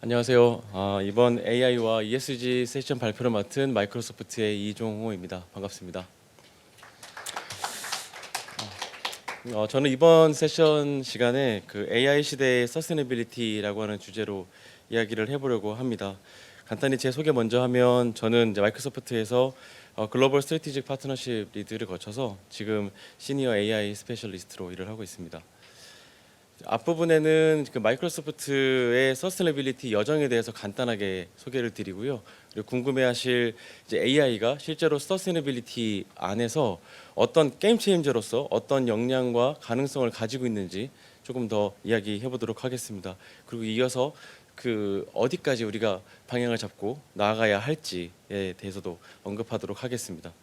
안녕하세요. 이번 AI와 ESG 세션 발표를 맡은 마이크로소프트의 이종호입니다. 반갑습니다. 저는 이번 세션 시간에 그 AI 시대의 서스테너빌리티라고 하는 주제로 이야기를 해보려고 합니다. 간단히 제 소개 먼저 하면 저는 이제 마이크로소프트에서 글로벌 스트래티직 파트너십 리드를 거쳐서 지금 시니어 AI 스페셜리스트로 일을 하고 있습니다. 앞부분에는 그 마이크로소프트의 서스테너빌리티 여정에 대해서 간단하게 소개를 드리고요. 그리고 궁금해하실 이제 AI가 실제로 서스테너빌리티 안에서 어떤 게임 체인저로서 어떤 역량과 가능성을 가지고 있는지 조금 더 이야기해 보도록 하겠습니다. 그리고 이어서 그 어디까지 우리가 방향을 잡고 나아가야 할지에 대해서도 언급하도록 하겠습니다.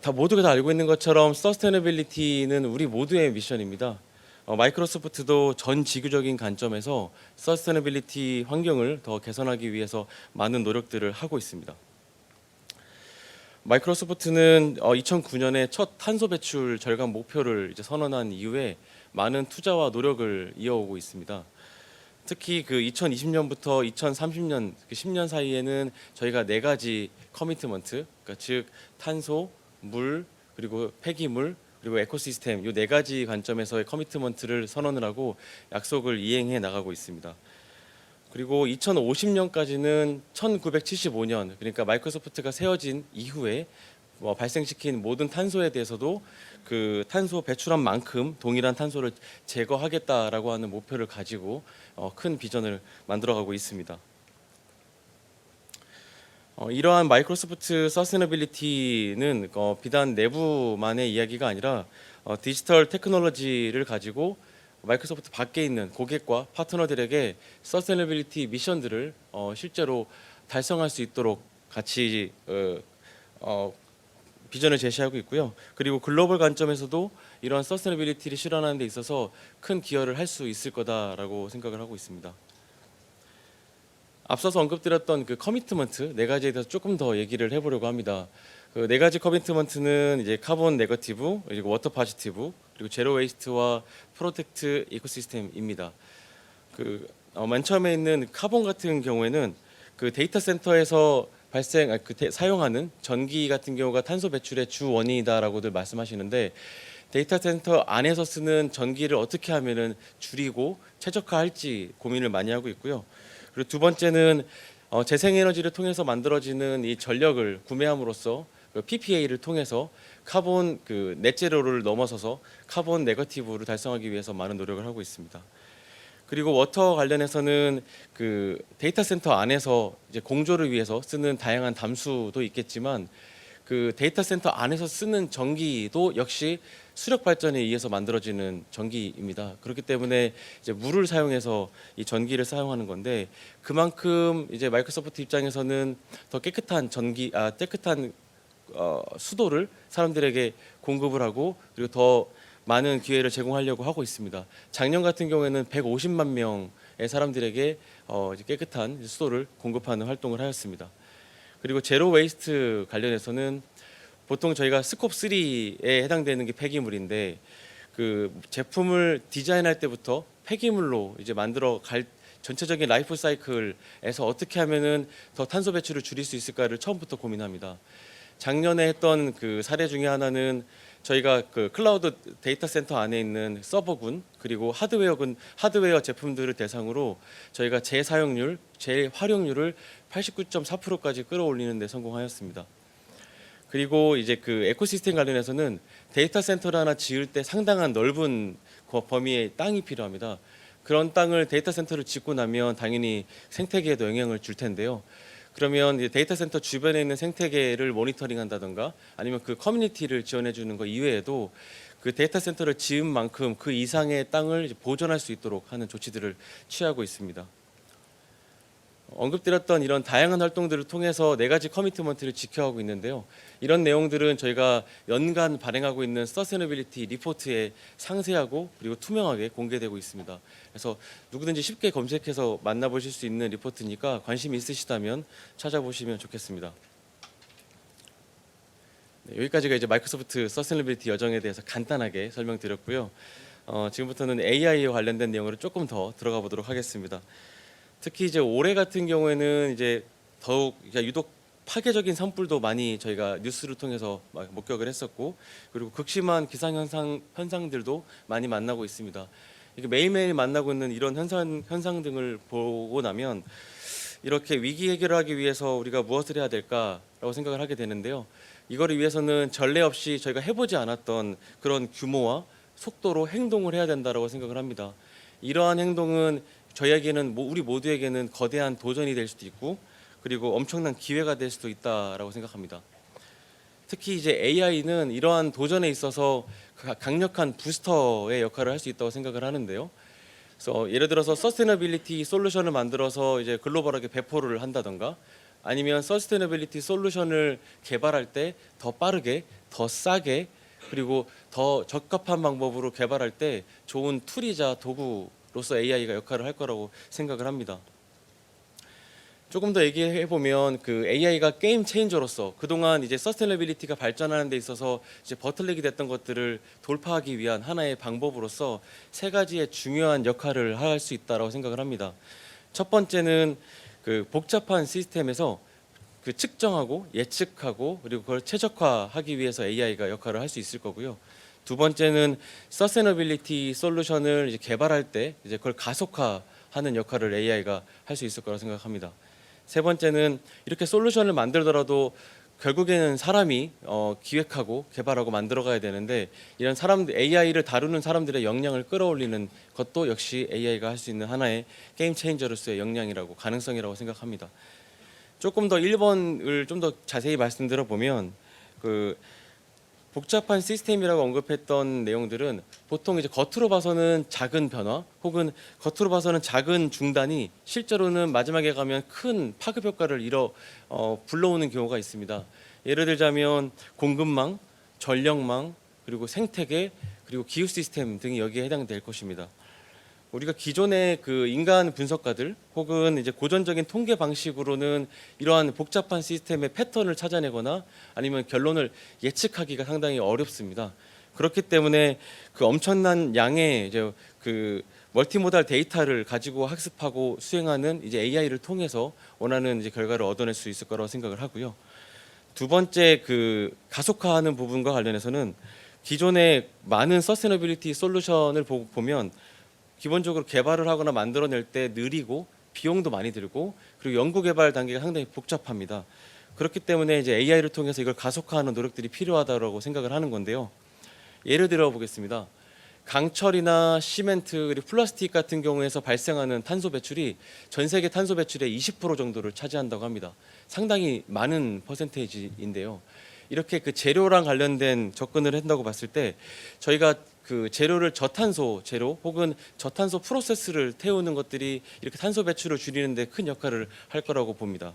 다 모두가 다 알고 있는 것처럼 서스테너빌리티는 우리 모두의 미션입니다. 마이크로소프트도 전 지구적인 관점에서 서스테너빌리티 환경을 더 개선하기 위해서 많은 노력들을 하고 있습니다. 마이크로소프트는 2009년에 첫 탄소 배출 절감 목표를 이제 선언한 이후에 많은 투자와 노력을 이어오고 있습니다. 특히 그 2020년부터 2030년 그 10년 사이에는 저희가 네 가지 커미트먼트, 그러니까 즉 탄소, 물, 그리고 폐기물, 그리고 에코시스템 이 네 가지 관점에서의 커미트먼트를 선언을 하고 약속을 이행해 나가고 있습니다. 그리고 2050년까지는 1975년 그러니까 마이크로소프트가 세워진 이후에 발생시킨 모든 탄소에 대해서도 그 탄소 배출한 만큼 동일한 탄소를 제거하겠다라고 하는 목표를 가지고 큰 비전을 만들어가고 있습니다. 이러한 마이크로소프트 서스테너빌리티는 비단 내부만의 이야기가 아니라 디지털 테크놀로지를 가지고 마이크로소프트 밖에 있는 고객과 파트너들에게 서스테너빌리티 미션들을 실제로 달성할 수 있도록 같이 비전을 제시하고 있고요. 그리고 글로벌 관점에서도 이러한 서스테너빌리티를 실현하는 데 있어서 큰 기여를 할 수 있을 거다라고 생각을 하고 있습니다. 앞서서 언급드렸던 그 커미트먼트 네 가지에 대해서 조금 더 얘기를 해보려고 합니다. 그 네 가지 커미트먼트는 이제 카본 네거티브, 그리고 워터 파지티브, 그리고 제로 웨이스트와 프로텍트 이코시스템입니다. 맨 처음에 있는 카본 같은 경우에는 그 데이터 센터에서 사용하는 전기 같은 경우가 탄소 배출의 주 원인이다라고들 말씀하시는데 데이터 센터 안에서 쓰는 전기를 어떻게 하면은 줄이고 최적화할지 고민을 많이 하고 있고요. 그리고 두 번째는 재생에너지를 통해서 만들어지는 이 전력을 구매함으로써 그 PPA를 통해서 카본 그 넷제로를 넘어서서 카본 네거티브를 달성하기 위해서 많은 노력을 하고 있습니다. 그리고 워터 관련해서는 그 데이터 센터 안에서 이제 공조를 위해서 쓰는 다양한 담수도 있겠지만 그 데이터 센터 안에서 쓰는 전기도 역시 수력 발전에 의해서 만들어지는 전기입니다. 그렇기 때문에 이제 물을 사용해서 이 전기를 사용하는 건데 그만큼 이제 마이크로소프트 입장에서는 더 깨끗한 수도를 사람들에게 공급을 하고 그리고 더 많은 기회를 제공하려고 하고 있습니다. 작년 같은 경우에는 150만 명의 사람들에게 이제 깨끗한 수도를 공급하는 활동을 하였습니다. 그리고 제로 웨이스트 관련해서는 보통 저희가 스콥 3에 해당되는 게 폐기물인데 그 제품을 디자인할 때부터 폐기물로 이제 만들어 갈 전체적인 라이프 사이클에서 어떻게 하면은 더 탄소 배출을 줄일 수 있을까를 처음부터 고민합니다. 작년에 했던 그 사례 중에 하나는 저희가 그 클라우드 데이터 센터 안에 있는 서버군 그리고 하드웨어 제품들을 대상으로 저희가 재사용률, 재활용률을 89.4%까지 끌어올리는 데 성공하였습니다. 그리고 이제 그 에코시스템 관련해서는 데이터 센터를 하나 지을 때 상당한 넓은 범위의 땅이 필요합니다. 그런 땅을 데이터 센터를 짓고 나면 당연히 생태계에도 영향을 줄 텐데요. 그러면 이제 데이터 센터 주변에 있는 생태계를 모니터링한다던가 아니면 그 커뮤니티를 지원해 주는 것 이외에도 그 데이터 센터를 지은 만큼 그 이상의 땅을 보존할 수 있도록 하는 조치들을 취하고 있습니다. 언급드렸던 이런 다양한 활동들을 통해서 네 가지 커미트먼트를 지켜가고 있는데요. 이런 내용들은 저희가 연간 발행하고 있는 서스테너빌리티 리포트에 상세하고 그리고 투명하게 공개되고 있습니다. 그래서 누구든지 쉽게 검색해서 만나보실 수 있는 리포트니까 관심 있으시다면 찾아보시면 좋겠습니다. 네, 여기까지가 이제 마이크로소프트 서스테너빌리티 여정에 대해서 간단하게 설명드렸고요. 지금부터는 AI와 관련된 내용으로 조금 더 들어가 보도록 하겠습니다. 특히 이제 올해 같은 경우에는 이제 더욱 유독 파괴적인 산불도 많이 저희가 뉴스를 통해서 막 목격을 했었고, 그리고 극심한 기상 현상들도 많이 만나고 있습니다. 이게 매일매일 만나고 있는 이런 현상 등을 보고 나면 이렇게 위기 해결을 하기 위해서 우리가 무엇을 해야 될까라고 생각을 하게 되는데요. 이거를 위해서는 전례 없이 저희가 해보지 않았던 그런 규모와 속도로 행동을 해야 된다라고 생각을 합니다. 이러한 행동은 저희에게는 우리 모두에게는 거대한 도전이 될 수도 있고, 그리고 엄청난 기회가 될 수도 있다라고 생각합니다. 특히 이제 AI는 이러한 도전에 있어서 강력한 부스터의 역할을 할 수 있다고 생각을 하는데요. 그래서 예를 들어서 서스테너빌리티 솔루션을 만들어서 이제 글로벌하게 배포를 한다던가, 아니면 서스테너빌리티 솔루션을 개발할 때 더 빠르게, 더 싸게, 그리고 더 적합한 방법으로 개발할 때 좋은 툴이자 도구로서 AI가 역할을 할 거라고 생각을 합니다. 조금 더 얘기해 보면 그 AI가 게임 체인저로서 그동안 이제 서스테너빌리티가 발전하는 데 있어서 이제 버틀넥이 됐던 것들을 돌파하기 위한 하나의 방법으로서 세 가지의 중요한 역할을 할 수 있다라고 생각을 합니다. 첫 번째는 그 복잡한 시스템에서 그 측정하고 예측하고 그리고 그걸 최적화하기 위해서 AI가 역할을 할 수 있을 거고요. 두 번째는 서스테너빌리티 솔루션을 이제 개발할 때 이제 그걸 가속화하는 역할을 AI가 할 수 있을 거라고 생각합니다. 세 번째는 이렇게 솔루션을 만들더라도 결국에는 사람이 기획하고 개발하고 만들어가야 되는데, 이런 AI를 다루는 사람들의 역량을 끌어올리는 것도 역시 AI가 할 수 있는 하나의 게임 체인저로서의 역량이라고, 가능성이라고 생각합니다. 조금 더 1번을 좀 더 자세히 말씀드려 보면, 그 복잡한 시스템이라고 언급했던 내용들은 보통 이제 겉으로 봐서는 작은 변화 혹은 겉으로 봐서는 작은 중단이 실제로는 마지막에 가면 큰 파급 효과를 불러오는 경우가 있습니다. 예를 들자면 공급망, 전력망, 그리고 생태계, 그리고 기후 시스템 등이 여기에 해당될 것입니다. 우리가 기존의 그 인간 분석가들 혹은 이제 고전적인 통계 방식으로는 이러한 복잡한 시스템의 패턴을 찾아내거나 아니면 결론을 예측하기가 상당히 어렵습니다. 그렇기 때문에 그 엄청난 양의 이제 그 멀티모달 데이터를 가지고 학습하고 수행하는 이제 AI를 통해서 원하는 이제 결과를 얻어낼 수 있을 거라고 생각을 하고요. 두 번째, 그 가속화하는 부분과 관련해서는 기존의 많은 서스테너빌리티 솔루션을 보면 기본적으로 개발을 하거나 만들어낼 때 느리고 비용도 많이 들고, 그리고 연구 개발 단계가 상당히 복잡합니다. 그렇기 때문에 이제 AI를 통해서 이걸 가속화하는 노력들이 필요하다고 생각을 하는 건데요. 예를 들어 보겠습니다. 강철이나 시멘트 그리고 플라스틱 같은 경우에서 발생하는 탄소 배출이 전 세계 탄소 배출의 20% 정도를 차지한다고 합니다. 상당히 많은 퍼센테이지인데요. 이렇게 그 재료랑 관련된 접근을 한다고 봤을 때 저희가 그 재료를 저탄소 재료 혹은 저탄소 프로세스를 태우는 것들이 이렇게 탄소 배출을 줄이는 데 큰 역할을 할 거라고 봅니다.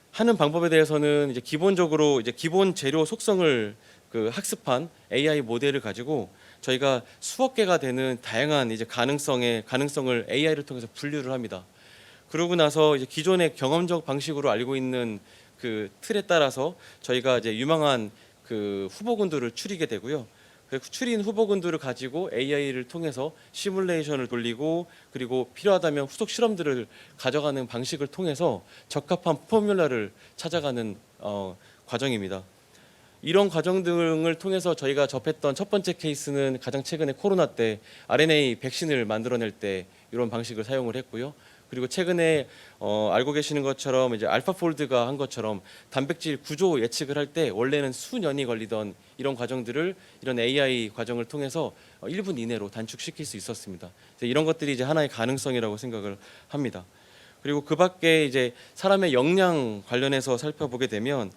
하는 방법에 대해서는 이제 기본적으로 이제 기본 재료 속성을 그 학습한 AI 모델을 가지고 저희가 수억 개가 되는 다양한 이제 가능성을 AI를 통해서 분류를 합니다. 그러고 나서 이제 기존의 경험적 방식으로 알고 있는 그 틀에 따라서 저희가 이제 유망한 그 후보군들을 추리게 되고요. 그 추린 후보군들을 가지고 AI를 통해서 시뮬레이션을 돌리고, 그리고 필요하다면 후속 실험들을 가져가는 방식을 통해서 적합한 포뮬러를 찾아가는 과정입니다. 이런 과정 등을 통해서 저희가 접했던 첫 번째 케이스는 가장 최근에 코로나 때 RNA 백신을 만들어낼 때 이런 방식을 사용을 했고요. 그리고 최근에 알고 계시는 것처럼 이제 알파폴드가 한 것처럼 단백질 구조 예측을 할 때 원래는 수년이 걸리던 이런 과정들을 이런 AI 과정을 통해서 1분 이내로 단축시킬 수 있었습니다. 이런 것들이 이제 하나의 가능성이라고 생각을 합니다. 그리고 그 밖에 이제 사람의 역량 관련해서 살펴보게 되면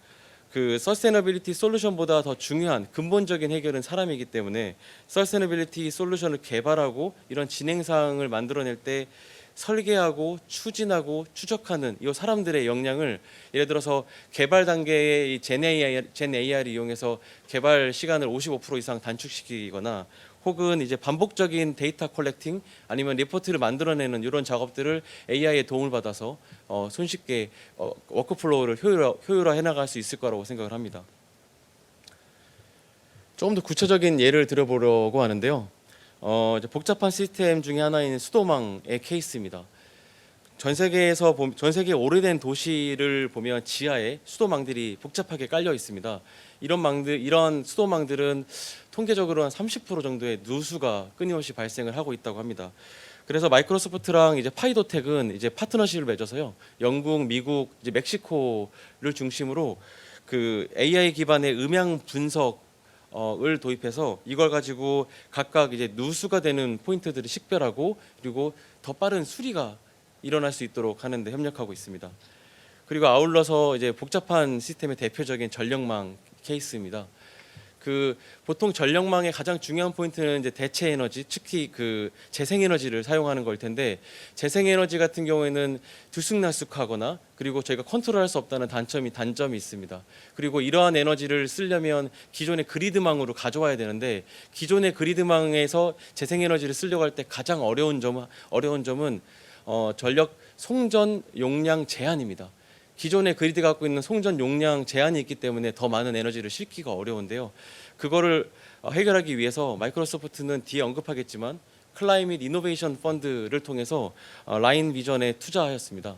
그 서스테너빌리티 솔루션보다 더 중요한 근본적인 해결은 사람이기 때문에 서스테너빌리티 솔루션을 개발하고 이런 진행 사항을 만들어낼 때 설계하고 추진하고 추적하는 이 사람들의 역량을, 예를 들어서 개발 단계의 젠 AI를 이용해서 개발 시간을 55% 이상 단축시키거나 혹은 이제 반복적인 데이터 컬렉팅 아니면 리포트를 만들어내는 이런 작업들을 AI의 도움을 받아서 손쉽게 워크플로우를 효율화해 나갈 수 있을 거라고 생각을 합니다. 조금 더 구체적인 예를 들어보려고 하는데요. 이제 복잡한 시스템 중에 하나인 수도망의 케이스입니다. 전 세계 오래된 도시를 보면 지하에 수도망들이 복잡하게 깔려 있습니다. 이런 수도망들은 통계적으로 한 30% 정도의 누수가 끊임없이 발생을 하고 있다고 합니다. 그래서 마이크로소프트랑 이제 파이도텍은 이제 파트너십을 맺어서요. 영국, 미국, 이제 멕시코를 중심으로 그 AI 기반의 음향 분석을 도입해서 이걸 가지고 각각 이제 누수가 되는 포인트들을 식별하고 그리고 더 빠른 수리가 일어날 수 있도록 하는데 협력하고 있습니다. 그리고 아울러서 이제 복잡한 시스템의 대표적인 전력망 케이스입니다. 그 보통 전력망의 가장 중요한 포인트는 이제 대체 에너지, 특히 그 재생 에너지를 사용하는 걸 텐데 재생 에너지 같은 경우에는 들쑥날쑥하거나 그리고 저희가 컨트롤할 수 없다는 단점이 있습니다. 그리고 이러한 에너지를 쓰려면 기존의 그리드망으로 가져와야 되는데 기존의 그리드망에서 재생 에너지를 쓰려고 할 때 가장 어려운 점은 전력 송전 용량 제한입니다. 기존의 그리드가 갖고 있는 송전 용량 제한이 있기 때문에 더 많은 에너지를 싣기가 어려운데요. 그거를 해결하기 위해서 마이크로소프트는 뒤에 언급하겠지만 클라이밋 이노베이션 펀드를 통해서 라인 비전에 투자하였습니다.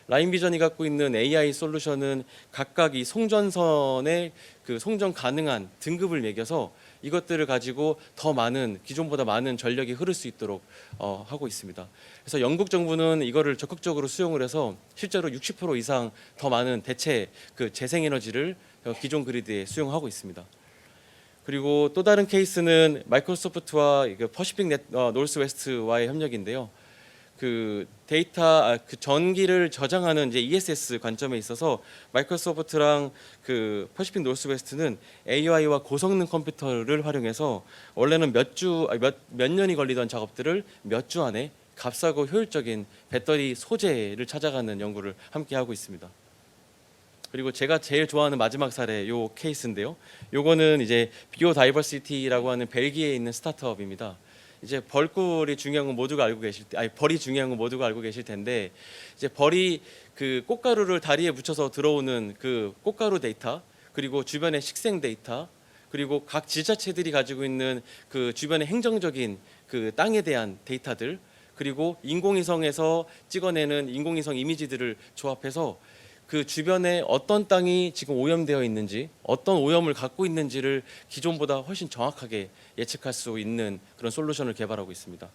라인 비전이 갖고 있는 AI 솔루션은 각각 이 송전선의 그 송전 가능한 등급을 매겨서 이것들을 가지고 더 많은 기존보다 많은 전력이 흐를 수 있도록 하고 있습니다. 그래서 영국 정부는 이거를 적극적으로 수용을 해서 실제로 60% 이상 더 많은 대체 그 재생 에너지를 기존 그리드에 수용하고 있습니다. 그리고 또 다른 케이스는 마이크로소프트와 퍼시픽 노스웨스트와의 협력인데요. 그 그 전기를 저장하는 이제 ESS 관점에 있어서 마이크로소프트랑 그 퍼시픽 노스웨스트는 AI와 고성능 컴퓨터를 활용해서 원래는 몇 년이 걸리던 작업들을 몇 주 안에 값싸고 효율적인 배터리 소재를 찾아가는 연구를 함께 하고 있습니다. 그리고 제가 제일 좋아하는 마지막 사례 요 케이스인데요. 요거는 이제 비오다이버시티라고 하는 벨기에에 있는 스타트업입니다. 이제 벌꿀이 중요한 건 모두가 알고 계실 때, 벌이 중요한 건 모두가 알고 계실 텐데, 이제 벌이 그 꽃가루를 다리에 묻혀서 들어오는 그 꽃가루 데이터, 그리고 주변의 식생 데이터, 그리고 각 지자체들이 가지고 있는 그 주변의 행정적인 그 땅에 대한 데이터들, 그리고 인공위성에서 찍어내는 인공위성 이미지들을 조합해서 그 주변에 어떤 땅이 지금 오염되어 있는지, 어떤 오염을 갖고 있는지를 기존보다 훨씬 정확하게 예측할 수 있는 그런 솔루션을 개발하고 있습니다.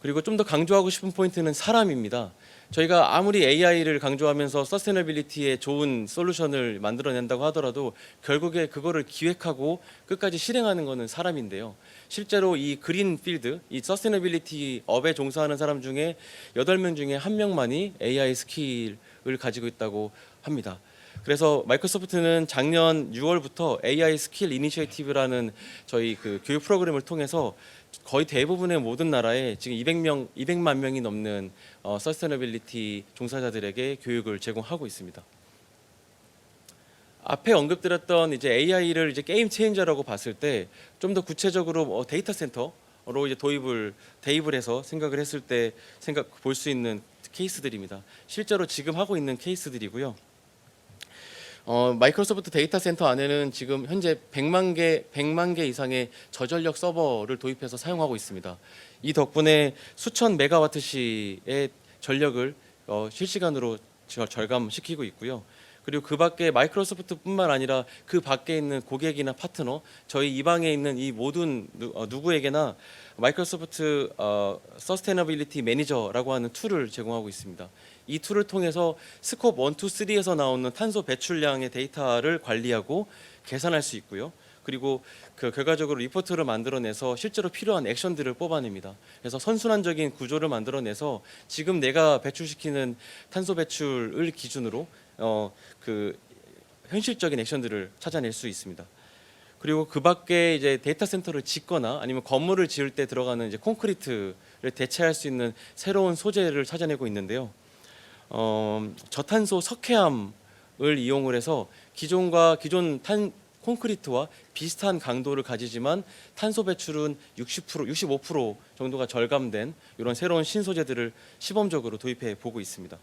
그리고 좀 더 강조하고 싶은 포인트는 사람입니다. 저희가 아무리 AI를 강조하면서 서스테너빌리티에 좋은 솔루션을 만들어낸다고 하더라도 결국에 그거를 기획하고 끝까지 실행하는 것은 사람인데요. 실제로 이 그린 필드, 이 서스테너빌리티 업에 종사하는 사람 중에 8명 중에 1명만이 AI 스킬을 가지고 있다고 합니다. 그래서 마이크로소프트는 작년 6월부터 AI 스킬 이니셔티브라는 저희 그 교육 프로그램을 통해서 거의 대부분의 모든 나라에 지금 200만 명이 넘는 서스테너빌리티 종사자들에게 교육을 제공하고 있습니다. 앞에 언급드렸던 이제 AI를 이제 게임 체인저라고 봤을 때 좀 더 구체적으로 데이터 센터로 이제 대입을 해서 생각을 했을 때 볼 수 있는 케이스들입니다. 실제로 지금 하고 있는 케이스들이고요. 마이크로소프트 데이터 센터 안에는 지금 현재 100만 개 이상의 저전력 서버를 도입해서 사용하고 있습니다. 이 덕분에 수천 메가와트시의 전력을 실시간으로 절감시키고 있고요. 그리고 그 밖에 마이크로소프트뿐만 아니라 그 밖에 있는 고객이나 파트너, 저희 이 방에 있는 이 모든 누구에게나 마이크로소프트 서스테너빌리티 매니저라고 하는 툴을 제공하고 있습니다. 이 툴을 통해서 스콥 1, 2, 3에서 나오는 탄소 배출량의 데이터를 관리하고 계산할 수 있고요. 그리고 그 결과적으로 리포트를 만들어내서 실제로 필요한 액션들을 뽑아냅니다. 그래서 선순환적인 구조를 만들어내서 지금 내가 배출시키는 탄소 배출을 기준으로 그 현실적인 액션들을 찾아낼 수 있습니다. 그리고 그 밖에 이제 데이터 센터를 짓거나 아니면 건물을 지을 때 들어가는 이제 콘크리트를 대체할 수 있는 새로운 소재를 찾아내고 있는데요. 저탄소 석회암을 이용을 해서 기존 콘크리트와 비슷한 강도를 가지지만 탄소 배출은 60%, 65% 정도가 절감된 이런 새로운 신소재들을 시범적으로 도입해 보고 있습니다.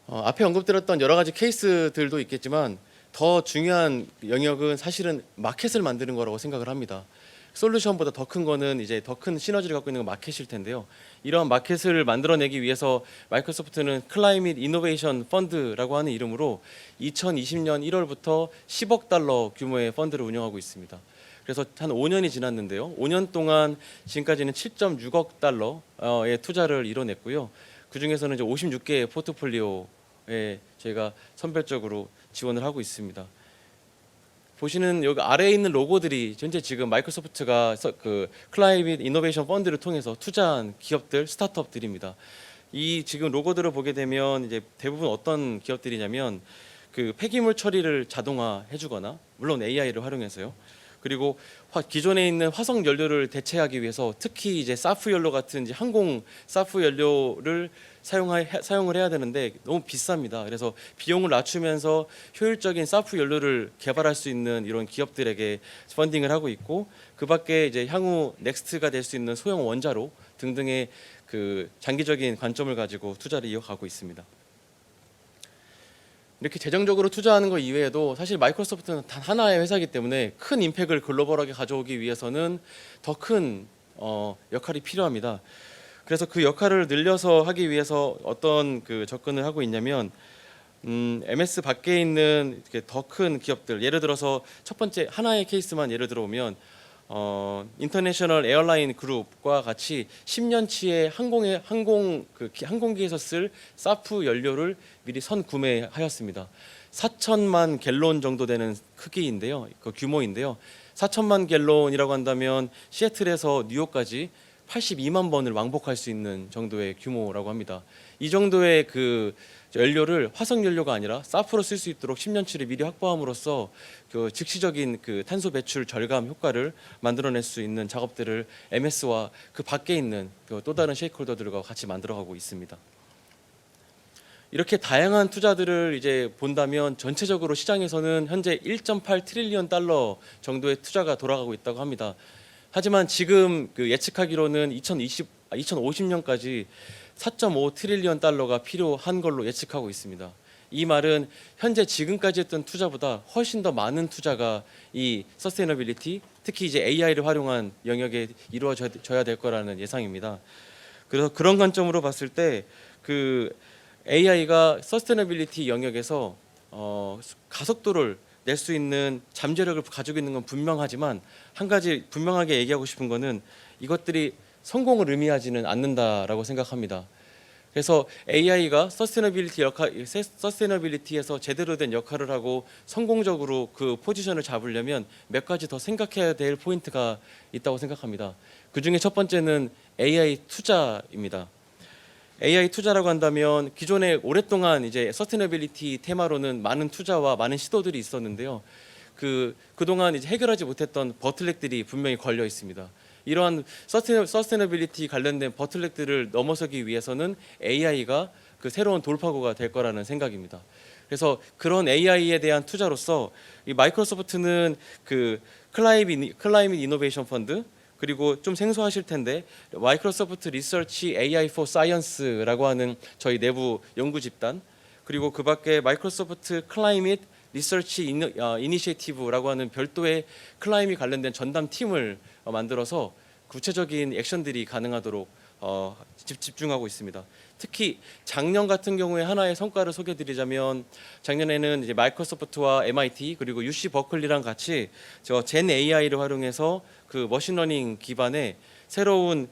앞에 언급드렸던 여러 가지 케이스들도 있겠지만 더 중요한 영역은 사실은 마켓을 만드는 거라고 생각을 합니다. 솔루션보다 더 큰 거는 이제 더 큰 시너지를 갖고 있는 건 마켓일 텐데요. 이러한 마켓을 만들어내기 위해서 마이크로소프트는 클라이밋 이노베이션 펀드라고 하는 이름으로 2020년 1월부터 10억 달러 규모의 펀드를 운영하고 있습니다. 그래서 한 5년이 지났는데요. 5년 동안 지금까지는 7.6억 달러의 투자를 이뤄냈고요. 그 중에서는 이제 56개의 포트폴리오에 저희가 선별적으로 지원을 하고 있습니다. 보시는 여기 아래에 있는 로고들이 현재 지금 마이크로소프트가 그 클라이밋 이노베이션 펀드를 통해서 투자한 기업들, 스타트업들입니다. 이 지금 로고들을 보게 되면 이제 대부분 어떤 기업들이냐면 그 폐기물 처리를 자동화해주거나 물론 AI를 활용해서요. 그리고 기존에 있는 화석 연료를 대체하기 위해서 특히 이제 사프 연료 같은 이제 항공 사프 연료를 사용을 해야 되는데 너무 비쌉니다. 그래서 비용을 낮추면서 효율적인 사프 연료를 개발할 수 있는 이런 기업들에게 펀딩을 하고 있고, 그밖에 이제 향후 넥스트가 될 수 있는 소형 원자로 등등의 그 장기적인 관점을 가지고 투자를 이어가고 있습니다. 이렇게 재정적으로 투자하는 것 이외에도 사실 마이크로소프트는 단 하나의 회사이기 때문에 큰 임팩을 글로벌하게 가져오기 위해서는 더 큰 역할이 필요합니다. 그래서 그 역할을 늘려서 하기 위해서 어떤 그 접근을 하고 있냐면 MS 밖에 있는 더 큰 기업들, 예를 들어서 첫 번째 하나의 케이스만 예를 들어보면 인터내셔널 에어라인 그룹과 같이 10년치의 항공기에서 쓸 사프 연료를 미리 선구매하였습니다. 4천만 갤론 정도 되는 크기인데요, 그 규모인데요. 4천만 갤론이라고 한다면 시애틀에서 뉴욕까지 82만 번을 왕복할 수 있는 정도의 규모라고 합니다. 이 정도의 그 연료를 화석 연료가 아니라 사프로 쓸 수 있도록 10년치를 미리 확보함으로써 그 즉시적인 그 탄소 배출 절감 효과를 만들어낼 수 있는 작업들을 MS와 그 밖에 있는 그 또 다른 쉐이크홀더들과 같이 만들어가고 있습니다. 이렇게 다양한 투자들을 이제 본다면 전체적으로 시장에서는 현재 1.8 트릴리언 달러 정도의 투자가 돌아가고 있다고 합니다. 하지만 지금 그 예측하기로는 2050년까지 4.5 트릴리언 달러가 필요한 걸로 예측하고 있습니다. 이 말은 현재 지금까지 했던 투자보다 훨씬 더 많은 투자가 이 서스테이너빌리티, 특히 이제 AI를 활용한 영역에 이루어져야 될 거라는 예상입니다. 그래서 그런 관점으로 봤을 때 그 AI가 서스테이너빌리티 영역에서 가속도를 낼 수 있는 잠재력을 가지고 있는 건 분명하지만, 한 가지 분명하게 얘기하고 싶은 거는 이것들이 성공을 의미하지는 않는다라고 생각합니다. 그래서 AI가 서스테이너빌리티에서 제대로 된 역할을 하고 성공적으로 그 포지션을 잡으려면 몇 가지 더 생각해야 될 포인트가 있다고 생각합니다. 그 중에 첫 번째는 AI 투자입니다. AI 투자라고 한다면 기존에 오랫동안 이제 서스테이너빌리티 테마로는 많은 투자와 많은 시도들이 있었는데요. 그동안 이제 해결하지 못했던 버틀렉들이 분명히 걸려 있습니다. 이러한 서스테이너빌리티 관련된 버틀렉들을 넘어서기 위해서는 AI가 그 새로운 돌파구가 될 거라는 생각입니다. 그래서 그런 AI에 대한 투자로서 이 마이크로소프트는 그 클라이밋 이노베이션 펀드, 그리고 좀 생소하실 텐데 마이크로소프트 리서치 AI for Science라고 하는 저희 내부 연구 집단, 그리고 그밖에 마이크로소프트 클라이밋 리서치 이니시에이티브라고 하는 별도의 클라이밋 관련된 전담 팀을 만들어서 구체적인 액션들이 가능하도록 집중하고 있습니다. 특히 작년 같은 경우에 하나의 성과를 소개드리자면, 작년에는 이제 마이크로소프트와 MIT 그리고 UC 버클리랑 같이 젠 AI를 활용해서 그 머신러닝 기반의 새로운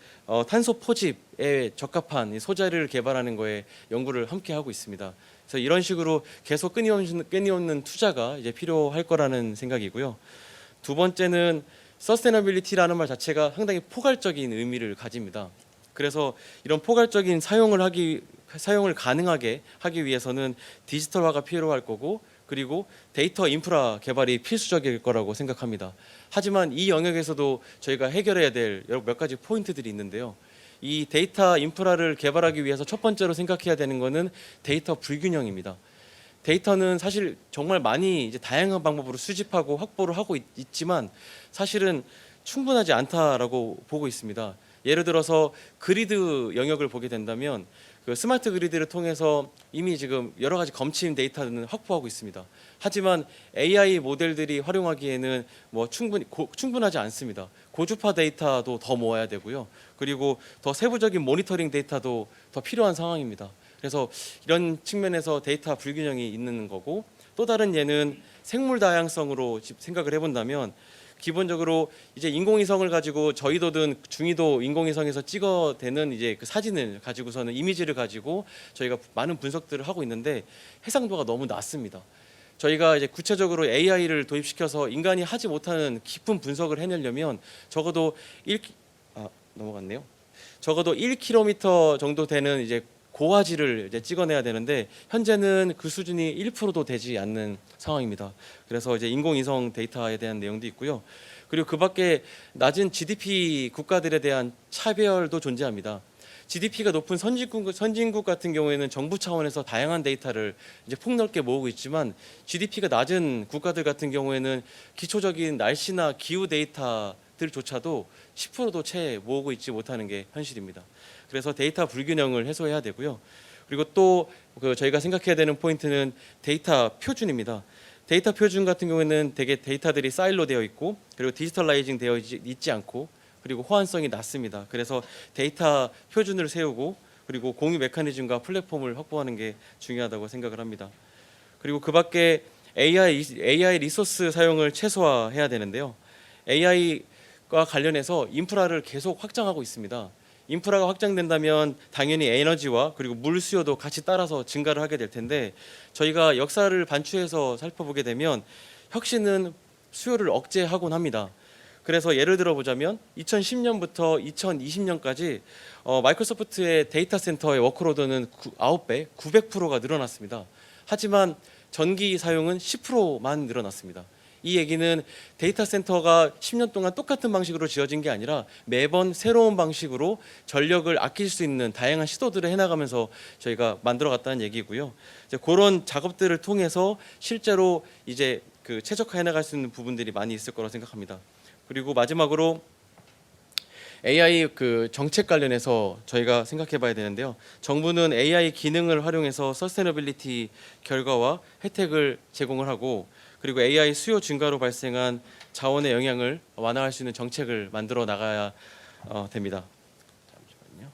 탄소 포집에 적합한 소재를 개발하는 거에 연구를 함께 하고 있습니다. 그래서 이런 식으로 계속 끊임없는 투자가 이제 필요할 거라는 생각이고요. 두 번째는 서스테이너빌리티라는 말 자체가 상당히 포괄적인 의미를 가집니다. 그래서 이런 포괄적인 사용을 가능하게 하기 위해서는 디지털화가 필요할 거고, 그리고 데이터 인프라 개발이 필수적일 거라고 생각합니다. 하지만 이 영역에서도 저희가 해결해야 될 몇 가지 포인트들이 있는데요. 이 데이터 인프라를 개발하기 위해서 첫 번째로 생각해야 되는 것은 데이터 불균형입니다. 데이터는 사실 정말 많이 이제 다양한 방법으로 수집하고 확보를 하고 있지만 사실은 충분하지 않다라고 보고 있습니다. 예를 들어서 그리드 영역을 보게 된다면 그 스마트 그리드를 통해서 이미 지금 여러 가지 검침 데이터는 확보하고 있습니다. 하지만 AI 모델들이 활용하기에는 뭐 충분하지 않습니다. 고주파 데이터도 더 모아야 되고요. 그리고 더 세부적인 모니터링 데이터도 더 필요한 상황입니다. 그래서 이런 측면에서 데이터 불균형이 있는 거고, 또 다른 예는 생물 다양성으로 생각을 해본다면, 기본적으로 이제 인공위성을 가지고 저희도든 중위도 인공위성에서 찍어대는 이제 그 사진을 가지고서는 이미지를 가지고 저희가 많은 분석들을 하고 있는데 해상도가 너무 낮습니다. 저희가 이제 구체적으로 AI를 도입시켜서 인간이 하지 못하는 깊은 분석을 해내려면 적어도 넘어갔네요. 적어도 1km 정도 되는 이제 고화질을 이제 찍어내야 되는데 현재는 그 수준이 1%도 되지 않는 상황입니다. 그래서 이제 인공위성 데이터에 대한 내용도 있고요. 그리고 그 밖에 낮은 GDP 국가들에 대한 차별도 존재합니다. GDP가 높은 선진국 같은 경우에는 정부 차원에서 다양한 데이터를 이제 폭넓게 모으고 있지만, GDP가 낮은 국가들 같은 경우에는 기초적인 날씨나 기후 데이터들조차도 10%도 채 모으고 있지 못하는 게 현실입니다. 그래서 데이터 불균형을 해소해야 되고요. 그리고 또 저희가 생각해야 되는 포인트는 데이터 표준입니다. 데이터 표준 같은 경우에는 대개 데이터들이 사일로 되어 있고, 그리고 디지털라이징 되어 있지 않고, 그리고 호환성이 낮습니다. 그래서 데이터 표준을 세우고, 그리고 공유 메커니즘과 플랫폼을 확보하는 게 중요하다고 생각을 합니다. 그리고 그 밖에 AI 리소스 사용을 최소화해야 되는데요. AI과 관련해서 인프라를 계속 확장하고 있습니다. 인프라가 확장된다면 당연히 에너지와 그리고 물 수요도 같이 따라서 증가를 하게 될 텐데, 저희가 역사를 반추해서 살펴보게 되면 혁신은 수요를 억제하곤 합니다. 그래서 예를 들어 보자면 2010년부터 2020년까지 마이크로소프트의 데이터 센터의 워크로드는 9배, 900%가 늘어났습니다. 하지만 전기 사용은 10%만 늘어났습니다. 이 얘기는 데이터 센터가 10년 동안 똑같은 방식으로 지어진 게 아니라 매번 새로운 방식으로 전력을 아낄 수 있는 다양한 시도들을 해나가면서 저희가 만들어갔다는 얘기고요. 이제 그런 작업들을 통해서 실제로 이제 그 최적화해 나갈 수 있는 부분들이 많이 있을 거라고 생각합니다. 그리고 마지막으로 AI 그 정책 관련해서 저희가 생각해 봐야 되는데요. 정부는 AI 기능을 활용해서 서스테너빌리티 결과와 혜택을 제공을 하고, 그리고 AI 수요 증가로 발생한 자원의 영향을 완화할 수 있는 정책을 만들어 나가야 됩니다. 잠시만요.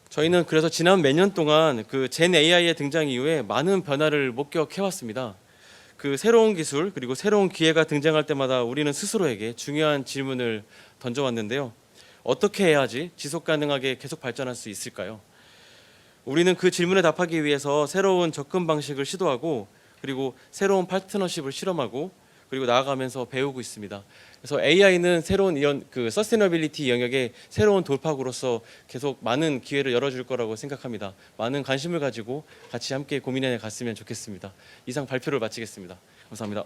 저희는 그래서 지난 몇 년 동안 그 젠 AI의 등장 이후에 많은 변화를 목격해 왔습니다. 그 새로운 기술 그리고 새로운 기회가 등장할 때마다 우리는 스스로에게 중요한 질문을 던져왔는데요. 어떻게 해야지 지속 가능하게 계속 발전할 수 있을까요? 우리는 그 질문에 답하기 위해서 새로운 접근 방식을 시도하고, 그리고 새로운 파트너십을 실험하고, 그리고 나아가면서 배우고 있습니다. 그래서 AI는 새로운 이런 그 서스테너빌리티 영역의 새로운 돌파구로서 계속 많은 기회를 열어줄 거라고 생각합니다. 많은 관심을 가지고 같이 함께 고민해 갔으면 좋겠습니다. 이상 발표를 마치겠습니다. 감사합니다.